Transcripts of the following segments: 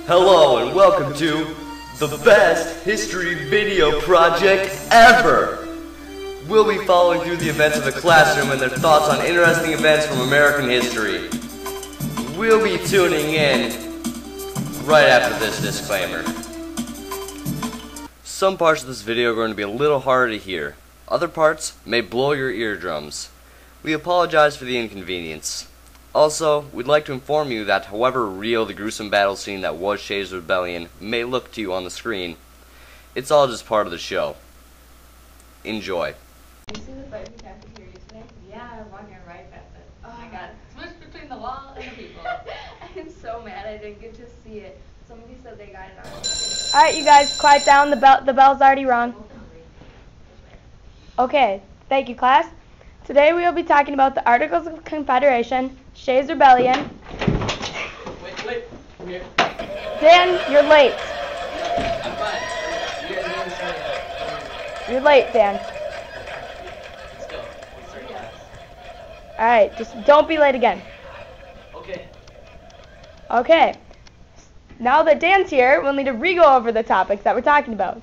Hello and welcome to the best history video project ever! We'll be following through the events of a classroom and their thoughts on interesting events from American history. We'll be tuning in right after this disclaimer. Some parts of this video are going to be a little harder to hear. Other parts may blow your eardrums. We apologize for the inconvenience. Also, we'd like to inform you that however real the gruesome battle scene that was Shays' Rebellion may look to you on the screen, it's all just part of the show. Enjoy. You see the fight in the cafeteria today? Yeah, I'm walking right past it. Oh my god, switch between the wall and the people. I'm so mad I didn't get to see it. Somebody said they got it on. Alright, you guys, quiet down. The bell's already rung. Okay, thank you, class. Today we will be talking about the Articles of Confederation, Shays' Rebellion. Wait, come here. Dan, you're late. I'm fine. You guys didn't start yet. You're late, Dan. Let's go. Let's start class. Alright, just don't be late again. Okay. Okay. Now that Dan's here, we'll need to re-go over the topics that we're talking about.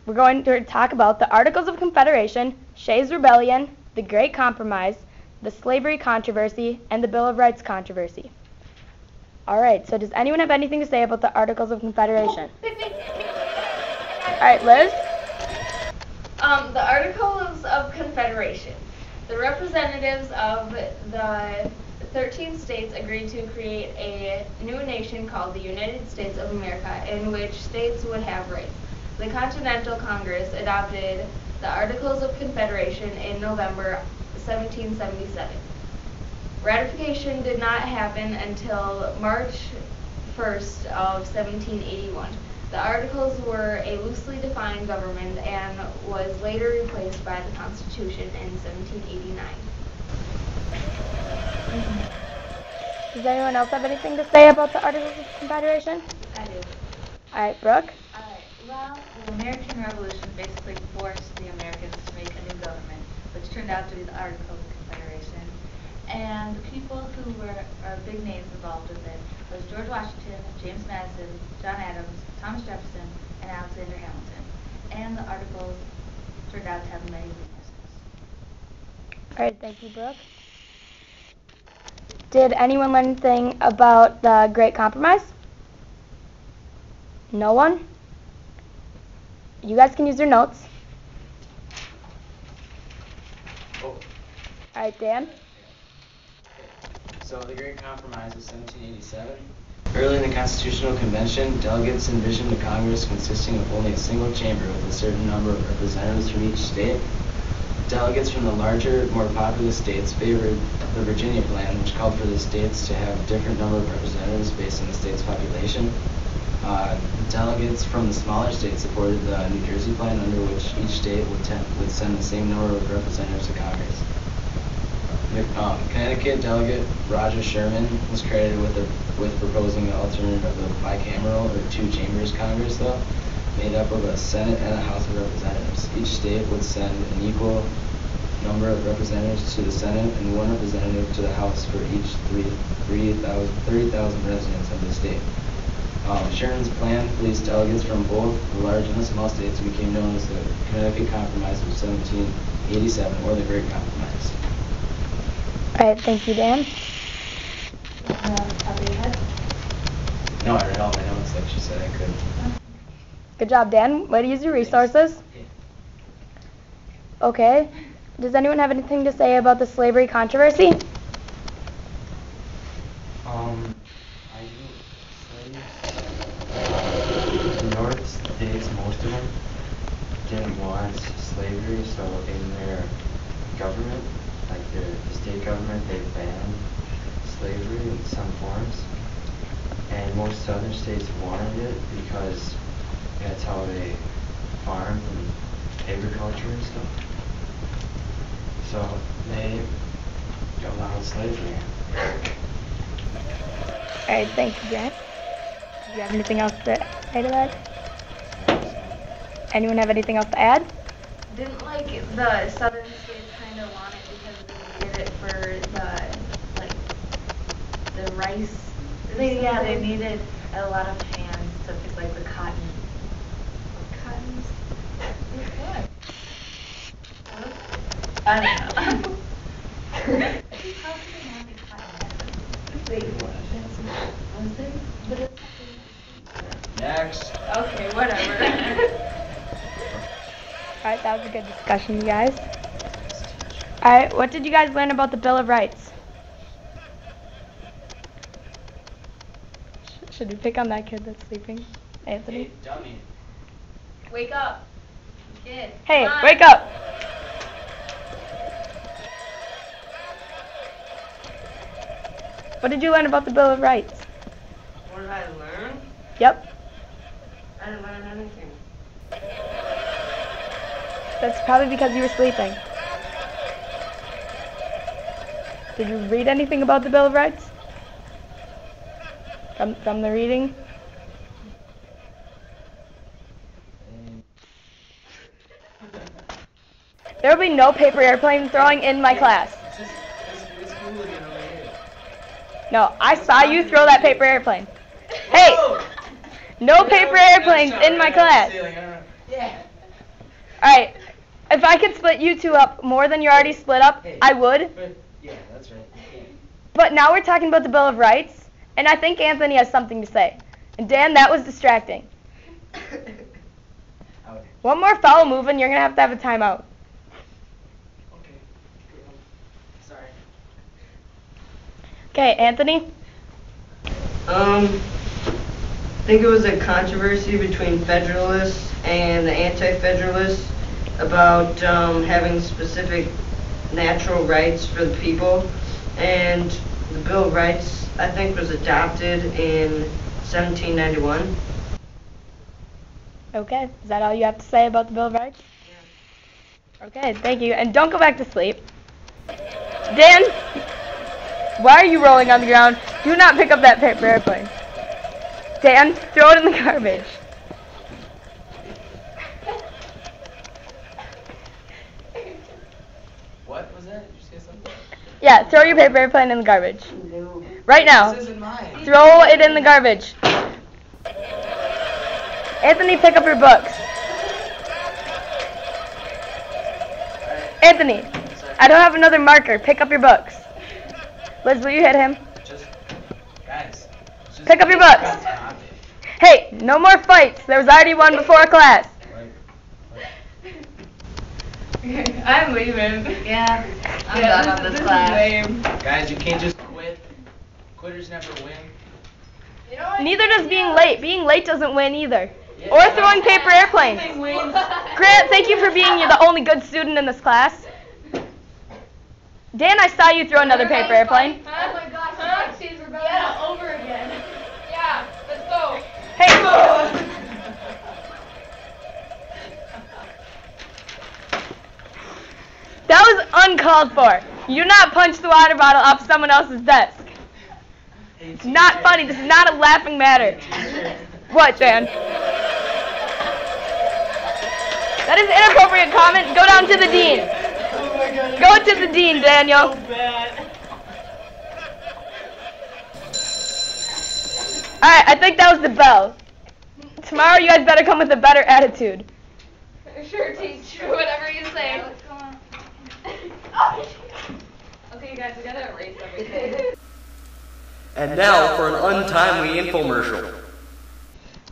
We're going to talk about the Articles of Confederation, Shays' Rebellion, the Great Compromise, the Slavery Controversy, and the Bill of Rights Controversy. Alright, so does anyone have anything to say about the Articles of Confederation? Alright, Liz? The Articles of Confederation. The representatives of the 13 states agreed to create a new nation called the United States of America, in which states would have rights. The Continental Congress adopted the Articles of Confederation in November 1777. Ratification did not happen until March 1st of 1781. The Articles were a loosely defined government and was later replaced by the Constitution in 1789. Does anyone else have anything to say about the Articles of Confederation? I do. Alright, Brooke? Well, the American Revolution basically forced the Americans to make a new government, which turned out to be the Articles of Confederation. And the people who are big names involved with it was George Washington, James Madison, John Adams, Thomas Jefferson, and Alexander Hamilton. And the Articles turned out to have many weaknesses. Alright, thank you, Brooke. Did anyone learn anything about the Great Compromise? No one? You guys can use your notes. Oh. Alright, Dan? So the Great Compromise of 1787. Early in the Constitutional Convention, delegates envisioned a Congress consisting of only a single chamber with a certain number of representatives from each state. Delegates from the larger, more populous states favored the Virginia Plan, which called for the states to have a different number of representatives based on the state's population. Delegates from the smaller states supported the New Jersey Plan, under which each state would send the same number of representatives to Congress. The Connecticut delegate Roger Sherman was credited with proposing the alternative of the bicameral or two chambers Congress, though, made up of a Senate and a House of Representatives. Each state would send an equal number of representatives to the Senate and one representative to the House for each 30,000 residents of the state. Sherman's plan pleased delegates from both the large and the small states and became known as the Connecticut Compromise of 1787, or the Great Compromise. Alright, thank you, Dan. Top of your head? No, I read all my notes like she said I could. Good job, Dan. Way to use your resources. Okay. Does anyone have anything to say about the slavery controversy? I do. Slaves, the North states, most of them, didn't want slavery, so in their government, like the state government, they banned slavery in some forms. And most southern states wanted it because that's how they farmed and agriculture and stuff. So they allowed slavery. Alright, thank you, Dan. Do you have anything else to say to that? Anyone have anything else to add? Didn't the southern states kind of want it because they needed it for the rice? They needed a lot of ham subject like the cotton. Cottons? What? I don't know. How could it not be cotton? Wait, was it? But it's Next. okay, whatever. Alright, that was a good discussion, you guys. Alright, what did you guys learn about the Bill of Rights? Should we pick on that kid that's sleeping? Anthony? Hey, dummy. Wake up, kid. Hey, Come on. wake up! What did you learn about the Bill of Rights? What did I learn? Yep. I didn't learn anything. That's probably because you were sleeping. Did you read anything about the Bill of Rights? From the reading? There will be no paper airplane throwing in my class. It's hooligan over here. No, I saw you throw that paper airplane. Hey! No paper airplanes in my class. Yeah. Alright, if I could split you two up more than you already split up, I would. Yeah, that's right. You can't. But now we're talking about the Bill of Rights, and I think Anthony has something to say. And Dan, that was distracting. Okay. One more foul move and you're going to have a timeout. Okay. Sorry. Okay, Anthony? I think it was a controversy between Federalists and the Anti-Federalists about having specific natural rights for the people. And the Bill of Rights, I think, was adopted in 1791. Okay, is that all you have to say about the Bill of Rights? Yeah. Okay, thank you. And don't go back to sleep. Dan, why are you rolling on the ground? Do not pick up that paper airplane. Dan, throw it in the garbage. What was that? Did you say something? Yeah, throw your paper airplane in the garbage. No. Right now. This isn't mine. Throw it in the garbage. Anthony, pick up your books. Anthony, I don't have another marker. Pick up your books. Liz, will you hit him? Just, guys. Just Pick up your books. Stop it. Hey, no more fights. There was already one before class. I'm leaving. Yeah, I'm done on this class. Lame. Guys, you can't just quit. Quitters never win. You know what? Neither does being late. Being late doesn't win either. Or throwing paper airplanes. Grant, thank you for being the only good student in this class. Dan, I saw you throw another paper airplane. Oh my gosh, Nazis rebellion. Yeah, over again. Yeah, let's go. Hey. That was uncalled for. You do not punch the water bottle off someone else's desk. It's not funny. This is not a laughing matter. What, Dan? That is an inappropriate comment. Go down to the dean. Go to the dean, Daniel. Alright, I think that was the bell. Tomorrow you guys better come with a better attitude. Sure, teacher, whatever you say. What's going on? Okay, guys, we gotta erase everything. And now for an untimely infomercial.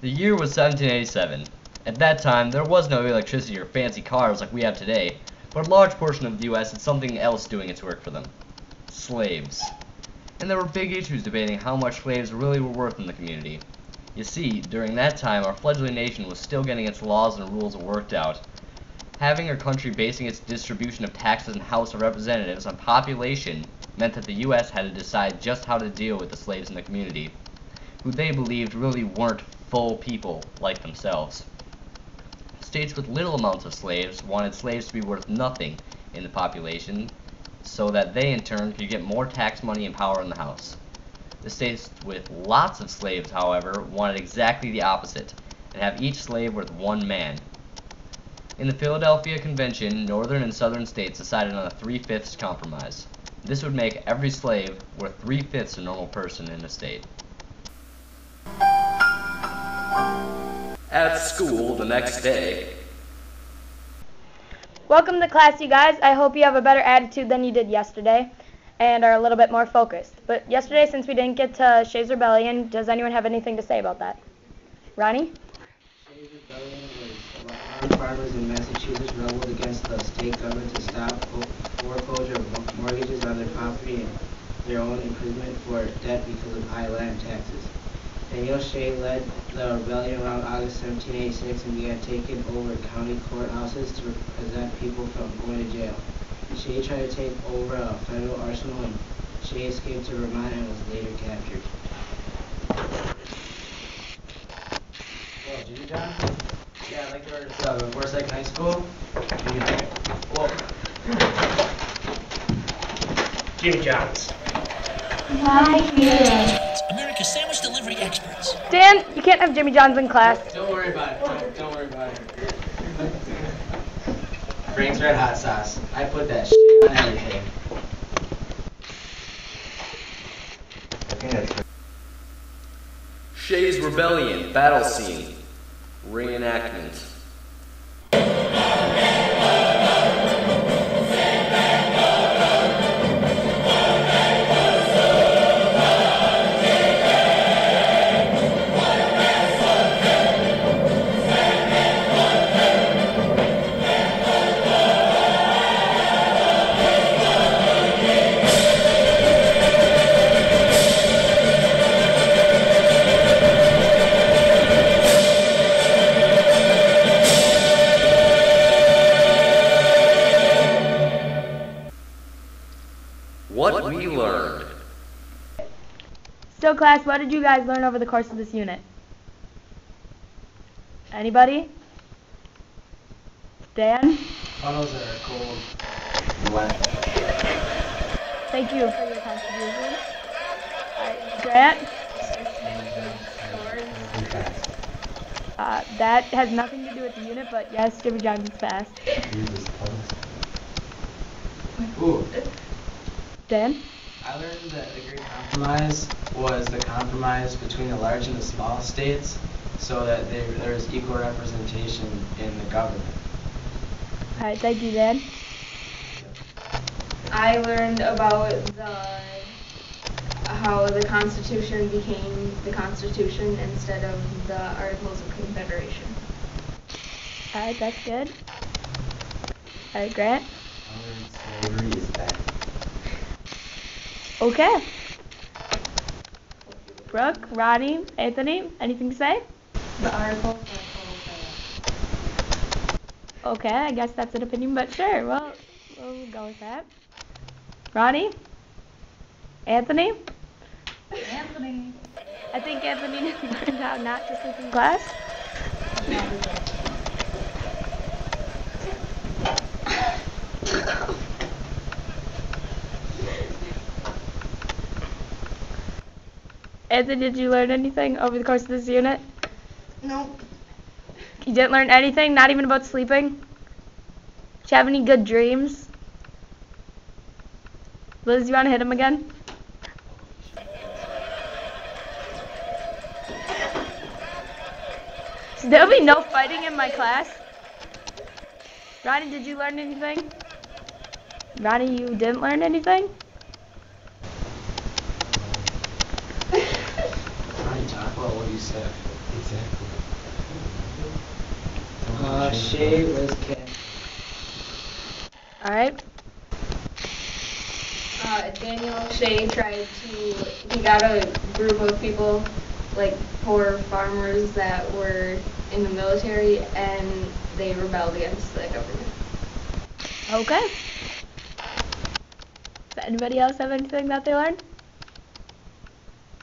The year was 1787. At that time, there was no electricity or fancy cars like we have today, but a large portion of the U.S. had something else doing its work for them. Slaves. And there were big issues debating how much slaves really were worth in the community. You see, during that time, our fledgling nation was still getting its laws and rules worked out. Having our country basing its distribution of taxes and House of Representatives on population meant that the U.S. had to decide just how to deal with the slaves in the community, who they believed really weren't full people like themselves. States with little amounts of slaves wanted slaves to be worth nothing in the population, so that they in turn could get more tax money and power in the House. The states with lots of slaves, however, wanted exactly the opposite, and have each slave worth one man. In the Philadelphia Convention, northern and southern states decided on a 3/5 compromise. This would make every slave worth 3/5 a normal person in the state. at school the next day. Welcome to class, you guys. I hope you have a better attitude than you did yesterday and are a little bit more focused. But yesterday, since we didn't get to Shays Rebellion, does anyone have anything to say about that? Ronnie? Shays Rebellion was about how farmers in Massachusetts rebelled against the state government to stop foreclosure of mortgages on their property and their own imprisonment for debt because of high land taxes. Daniel Shay led the rebellion around August 1786 and began taking over county courthouses to prevent people from going to jail. Shay tried to take over a federal arsenal, and Shay escaped to Vermont and was later captured. Well, Jimmy John? Yeah, I'd like to order some Forsyth High School. Jimmy John's. America's sandwich delivery experts. Dan, you can't have Jimmy John's in class. Don't worry about it. Don't worry about it. Frank's Red Hot Sauce. I put that shit on everything. Shays Rebellion battle scene reenactment. What we learned. So class, what did you guys learn over the course of this unit? Anybody? Dan? Funnels are cold and wet. Thank you for your contribution. Alright, Grant? That has nothing to do with the unit, but yes, Jimmy John's is fast. Ooh. Dan? I learned that the Great Compromise was the compromise between the large and the small states so that there was equal representation in the government. Alright, thank you, Dan. I learned about how the Constitution became the Constitution instead of the Articles of Confederation. Alright, that's good. Alright, Grant? I learned slavery is bad. Okay. Brooke, Ronnie, Anthony, anything to say? The articles are total fail. Okay, I guess that's an opinion, but sure, well, we'll go with that. Ronnie? Anthony? Anthony. I think Anthony learned how not to sleep in class. Anthony, did you learn anything over the course of this unit? Nope. You didn't learn anything? Not even about sleeping? Did you have any good dreams? Liz, you want to hit him again? So there'll be no fighting in my class. Ronnie, did you learn anything? Ronnie, you didn't learn anything? Ronnie, talk about what you said. Exactly. Shay was captured. Alright. Daniel Shay he got a group of people, like poor farmers that were in the military, and they rebelled against the government. Okay. Does anybody else have anything that they learned?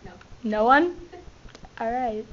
No. No one? Alright.